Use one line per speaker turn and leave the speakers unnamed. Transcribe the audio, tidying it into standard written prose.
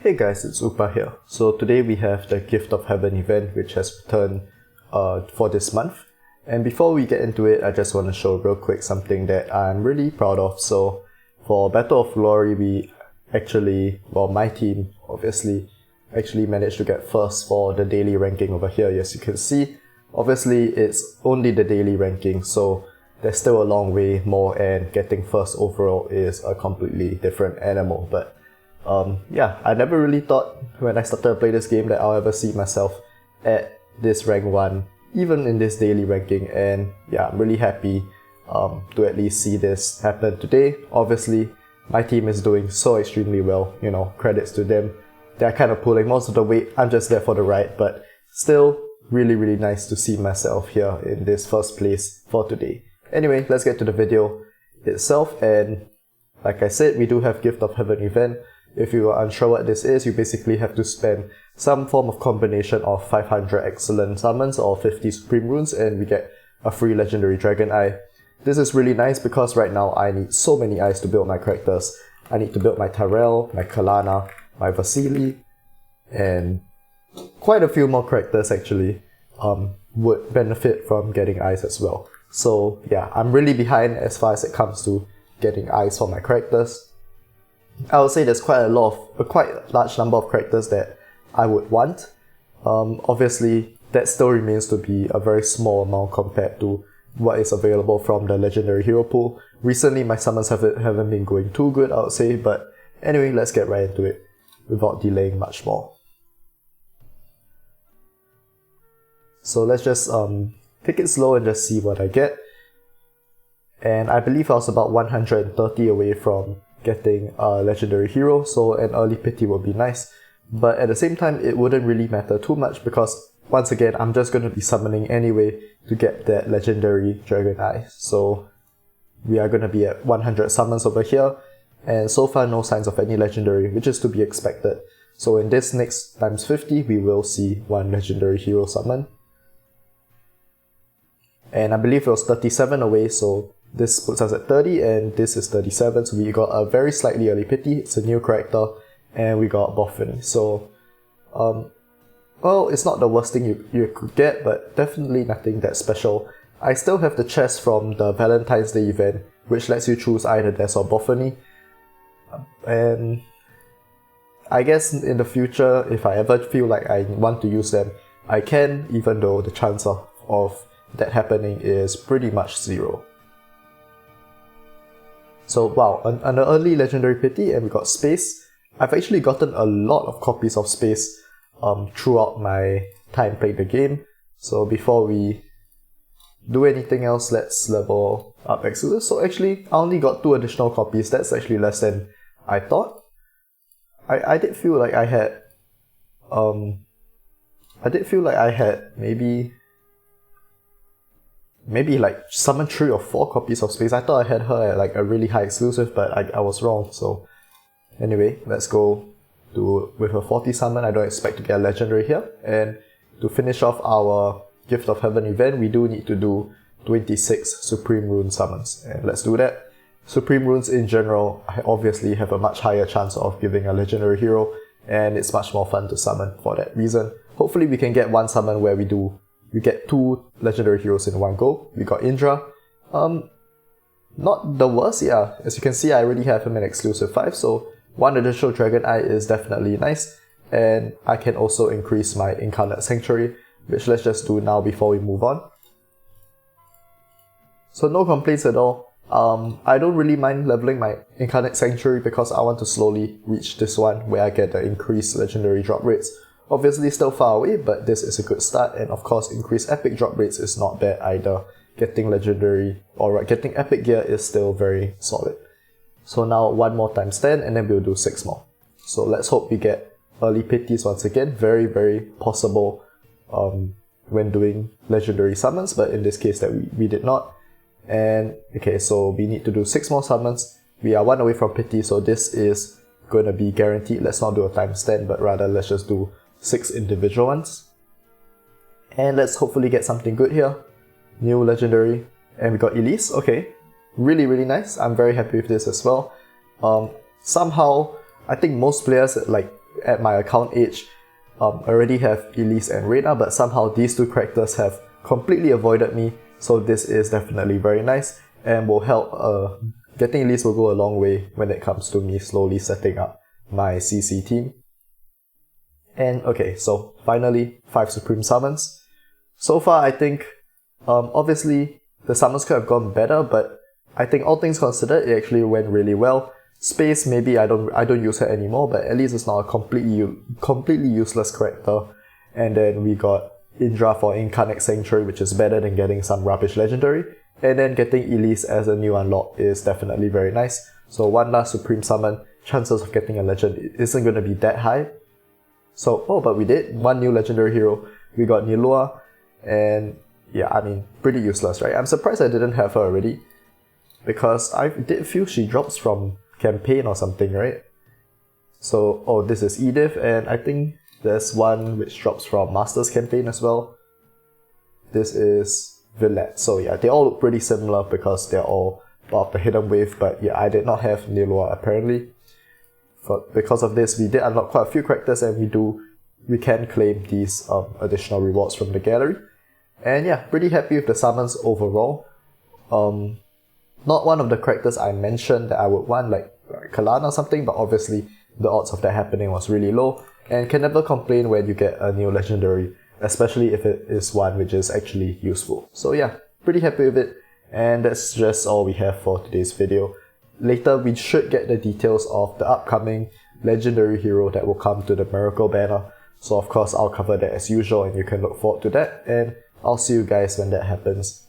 Hey guys, it's Upa here. So today we have the Gift of Heaven event which has returned for this month. And before we get into it, I just want to show real quick something that I'm really proud of. So for Battle of Glory, my team obviously actually managed to get first for the daily ranking over here. As you can see, obviously it's only the daily ranking, so there's still a long way more, and getting first overall is a completely different animal. But I never really thought when I started to play this game that I'll ever see myself at this rank 1, even in this daily ranking, and yeah, I'm really happy to at least see this happen today. Obviously, my team is doing so extremely well, credits to them. They're kind of pulling most of the weight, I'm just there for the ride, but still really nice to see myself here in this first place for today. Anyway, let's get to the video itself, and like I said, we do have Gift of Heaven event. If you are unsure what this is, you basically have to spend some form of combination of 500 excellent summons or 50 supreme runes, and we get a free legendary dragon eye. This is really nice because right now I need so many eyes to build my characters. I need to build my Tyrell, my Kalana, my Vasily, and quite a few more characters actually would benefit from getting eyes as well. So yeah, I'm really behind as far as it comes to getting eyes for my characters. I would say there's quite a large number of characters that I would want. Obviously, that still remains to be a very small amount compared to what is available from the legendary hero pool. Recently, my summons haven't been going too good, I would say, but anyway, let's get right into it without delaying much more. So let's just take it slow and just see what I get. And I believe I was about 130 away from getting a legendary hero, so an early pity would be nice. But at the same time, it wouldn't really matter too much because once again, I'm just going to be summoning anyway to get that legendary dragon eye. So we are going to be at 100 summons over here, and so far no signs of any legendary, which is to be expected. So in this next times 50, we will see one legendary hero summon. And I believe it was 37 away, so this puts us at 30, and this is 37, so we got a very slightly early pity. It's a new character, and we got Boffin. So, well, it's not the worst thing you could get, but definitely nothing that special. I still have the chest from the Valentine's Day event, which lets you choose either Des or Boffiny. And I guess in the future, if I ever feel like I want to use them, I can, even though the chance of that happening is pretty much 0. So wow, an early legendary pity, and we got space. I've actually gotten a lot of copies of space throughout my time playing the game. So before we do anything else, let's level up Exodus. So actually, I only got 2 additional copies. That's actually less than I thought. I did feel like I had maybe like summon 3 or 4 copies of space. I thought I had her at like a really high exclusive, but I was wrong. So anyway, let's go with a 40 summon. I don't expect to get a legendary here. And to finish off our Gift of Heaven event, we do need to do 26 Supreme Rune summons. And let's do that. Supreme Runes in general obviously have a much higher chance of giving a legendary hero, and it's much more fun to summon for that reason. Hopefully we can get one summon where we get 2 legendary heroes in one go. We got Indra. Not the worst, yeah. As you can see, I already have him in exclusive 5, so 1 additional dragon eye is definitely nice. And I can also increase my Incarnate Sanctuary, which let's just do now before we move on. So no complaints at all. I don't really mind leveling my Incarnate Sanctuary because I want to slowly reach this one where I get the increased legendary drop rates. Obviously still far away, but this is a good start, and of course increased epic drop rates is not bad either. Getting legendary or getting epic gear is still very solid. So now 1 more times 10, and then we'll do 6 more. So let's hope we get early pities once again. Very possible when doing legendary summons, but in this case that we did not. And okay, so we need to do 6 more summons. We are 1 away from pity, so this is going to be guaranteed. Let's not do a times 10, but rather let's just do 6 individual ones. And let's hopefully get something good here. New legendary. And we got Elise. Okay. Really nice. I'm very happy with this as well. Somehow, I think most players, like at my account age already have Elise and Reyna, but somehow these two characters have completely avoided me, so this is definitely very nice and will help. Getting Elise will go a long way when it comes to me slowly setting up my CC team. And okay, so finally 5 Supreme Summons. So far I think obviously the summons could have gone better, but I think all things considered it actually went really well. Space, maybe I don't use her anymore, but at least it's not a completely useless character. And then we got Indra for Incarnate Sanctuary, which is better than getting some rubbish legendary. And then getting Elise as a new unlock is definitely very nice. So one last Supreme Summon, chances of getting a legend isn't going to be that high. So, but we did. One new legendary hero. We got Nilua, and yeah, I mean, pretty useless, right? I'm surprised I didn't have her already, because I did feel she drops from campaign or something, right? So, this is Edith, and I think there's one which drops from Master's campaign as well. This is Villette. So yeah, they all look pretty similar because they're all part of the Hidden Wave, but yeah, I did not have Nilua apparently. Because of this, we did unlock quite a few characters, and we can claim these additional rewards from the gallery. And yeah, pretty happy with the summons overall. Not one of the characters I mentioned that I would want, like Kalana or something, but obviously the odds of that happening was really low, and can never complain when you get a new legendary, especially if it is one which is actually useful. So yeah, pretty happy with it, and that's just all we have for today's video. Later we should get the details of the upcoming legendary hero that will come to the Miracle banner, so of course I'll cover that as usual and you can look forward to that, and I'll see you guys when that happens.